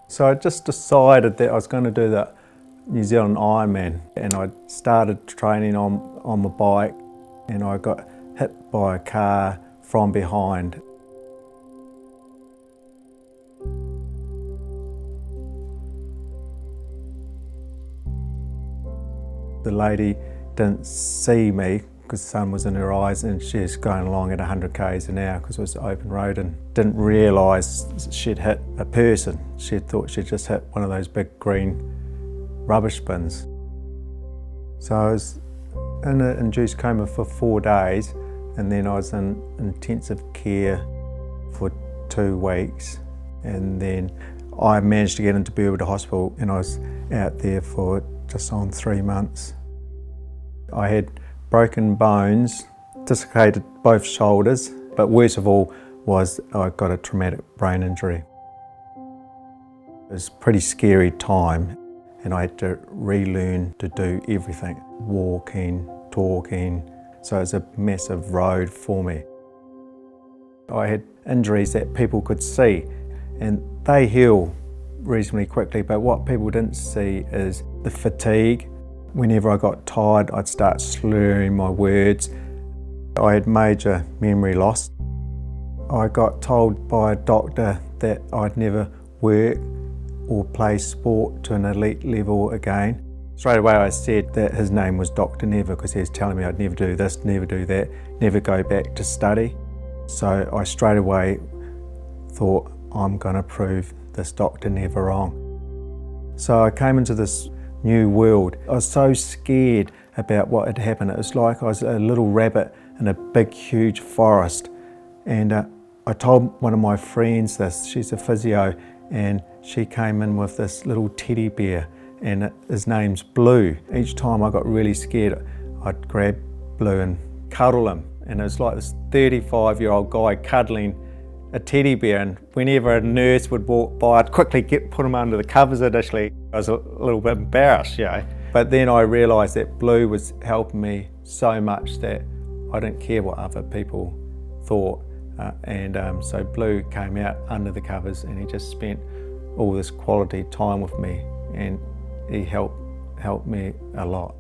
So I just decided that I was going to do the New Zealand Ironman, and I started training on my bike, and I got hit by a car from behind. The lady didn't see me because the sun was in her eyes, and she was going along at 100 k's an hour because it was an open road, and didn't realise she'd hit a person. She thought she'd just hit one of those big green rubbish bins. So I was in an induced coma for 4 days, and then I was in intensive care for 2 weeks, and then I managed to get into Burwood Hospital, and I was out there for just on 3 months. I had broken bones, dislocated both shoulders, but worst of all was I got a traumatic brain injury. It was a pretty scary time, and I had to relearn to do everything, walking, talking, so it was a massive road for me. I had injuries that people could see, and they heal reasonably quickly, but what people didn't see is the fatigue. Whenever I got tired, I'd start slurring my words. I had major memory loss. I got told by a doctor that I'd never work or play sport to an elite level again. Straight away I said that his name was Dr. Never, because he was telling me I'd never do this, never do that, never go back to study. So I straight away thought, I'm going to prove this Dr. Never wrong. So I came into this new world. I was so scared about what had happened. It was like I was a little rabbit in a big, huge forest. And I told one of my friends this. She's a physio, and she came in with this little teddy bear, and his name's Blue. Each time I got really scared, I'd grab Blue and cuddle him. And it was like this 35-year-old guy cuddling a teddy bear, and whenever a nurse would walk by, I'd quickly put him under the covers initially. I was a little bit embarrassed, you know. But then I realised that Blue was helping me so much that I didn't care what other people thought. So Blue came out under the covers, and he just spent all this quality time with me, and he helped me a lot.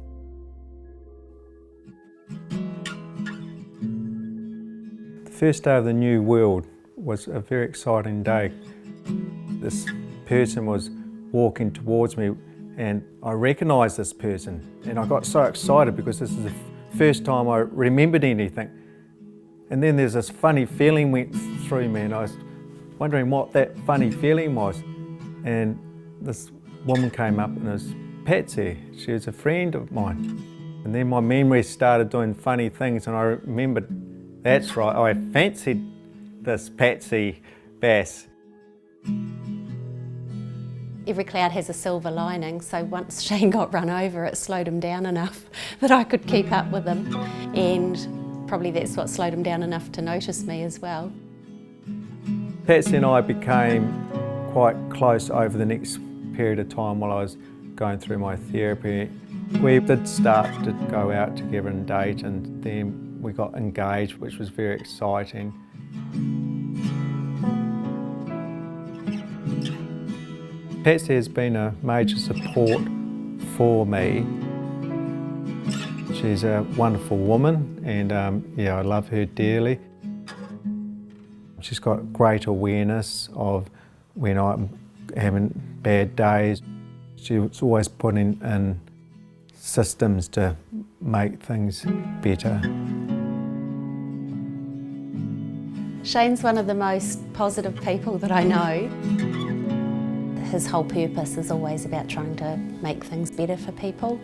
The first day of the new world was a very exciting day. This person was walking towards me, and I recognised this person, and I got so excited because this is the first time I remembered anything. And then there's this funny feeling went through me, and I was wondering what that funny feeling was. And this woman came up, and it was Patsy. She was a friend of mine. And then my memory started doing funny things, and I remembered, that's right, I fancied this Patsy Bass. Every cloud has a silver lining, so once Shane got run over, it slowed him down enough that I could keep up with him, and probably that's what slowed him down enough to notice me as well. Patsy and I became quite close over the next period of time while I was going through my therapy. We did start to go out together and date, and then we got engaged, which was very exciting. Patsy has been a major support for me. She's a wonderful woman, and I love her dearly. She's got great awareness of when I'm having bad days. She's always putting in systems to make things better. Shane's one of the most positive people that I know. His whole purpose is always about trying to make things better for people,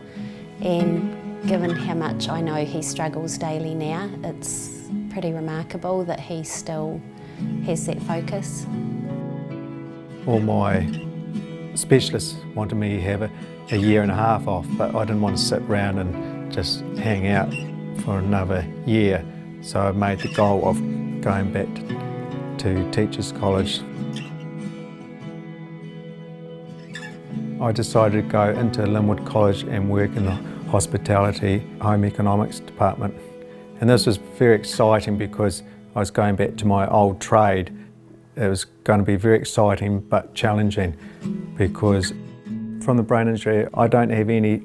and given how much I know he struggles daily now, it's pretty remarkable that he still has that focus. All my specialists wanted me to have a year and a half off, but I didn't want to sit around and just hang out for another year. So I made the goal of going back to Teachers College. I decided to go into Linwood College and work in the hospitality home economics department. And this was very exciting because I was going back to my old trade. It was going to be very exciting but challenging, because from the brain injury I don't have any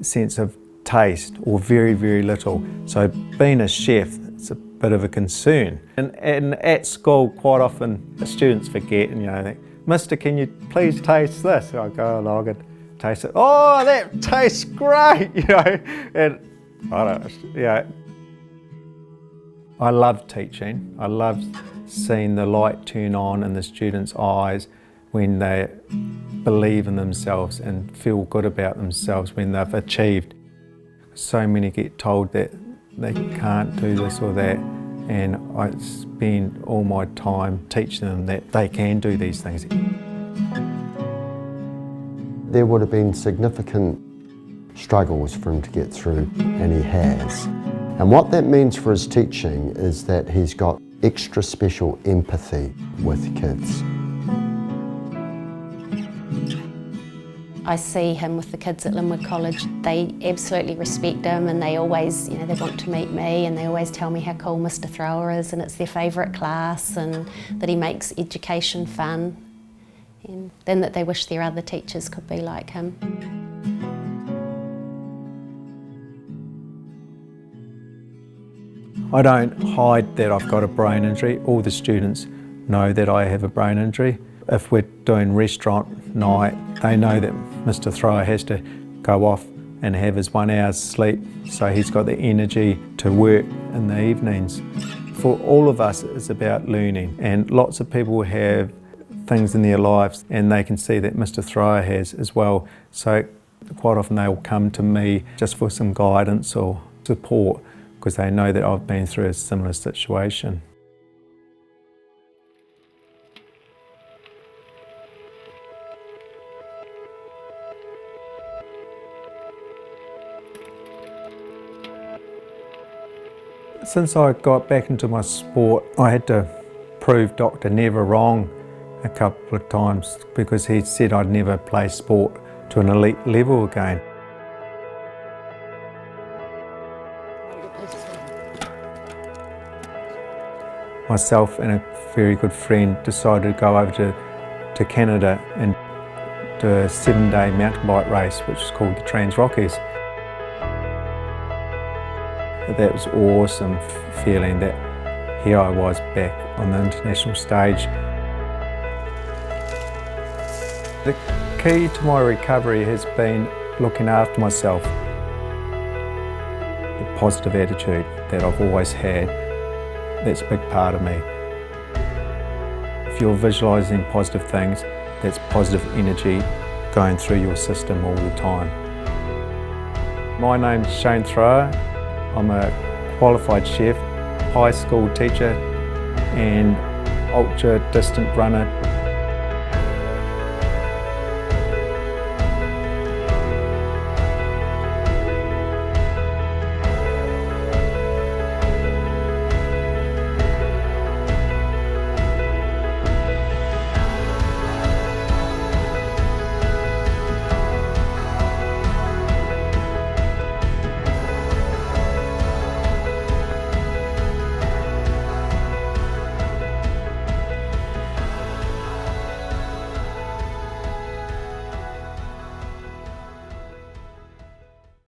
sense of taste, or very, very little. So being a chef, it's a bit of a concern. And at school, quite often the students forget and think, "Mister, can you please taste this?" And I go along and taste it. "Oh, that tastes great," and I don't, I love teaching. I love seeing the light turn on in the students' eyes when they believe in themselves and feel good about themselves when they've achieved. So many get told that they can't do this or that, and I spend all my time teaching them that they can do these things. There would have been significant struggles for him to get through, and he has. And what that means for his teaching is that he's got extra special empathy with kids. I see him with the kids at Linwood College. They absolutely respect him, and they always, they want to meet me, and they always tell me how cool Mr. Thrower is, and it's their favourite class, and that he makes education fun, and then that they wish their other teachers could be like him. I don't hide that I've got a brain injury. All the students know that I have a brain injury. If we're doing restaurant night, they know that Mr. Thrower has to go off and have his 1 hour's sleep, so he's got the energy to work in the evenings. For all of us, it's about learning, and lots of people have things in their lives and they can see that Mr. Thrower has as well. So quite often they will come to me just for some guidance or support, because they know that I've been through a similar situation. Since I got back into my sport, I had to prove Dr. Never wrong a couple of times, because he said I'd never play sport to an elite level again. Myself and a very good friend decided to go over to Canada and do a 7-day mountain bike race, which is called the Trans Rockies. That was awesome feeling that here I was back on the international stage. The key to my recovery has been looking after myself. The positive attitude that I've always had, that's a big part of me. If you're visualising positive things, that's positive energy going through your system all the time. My name's Shane Thrower. I'm a qualified chef, high school teacher and ultra distant runner.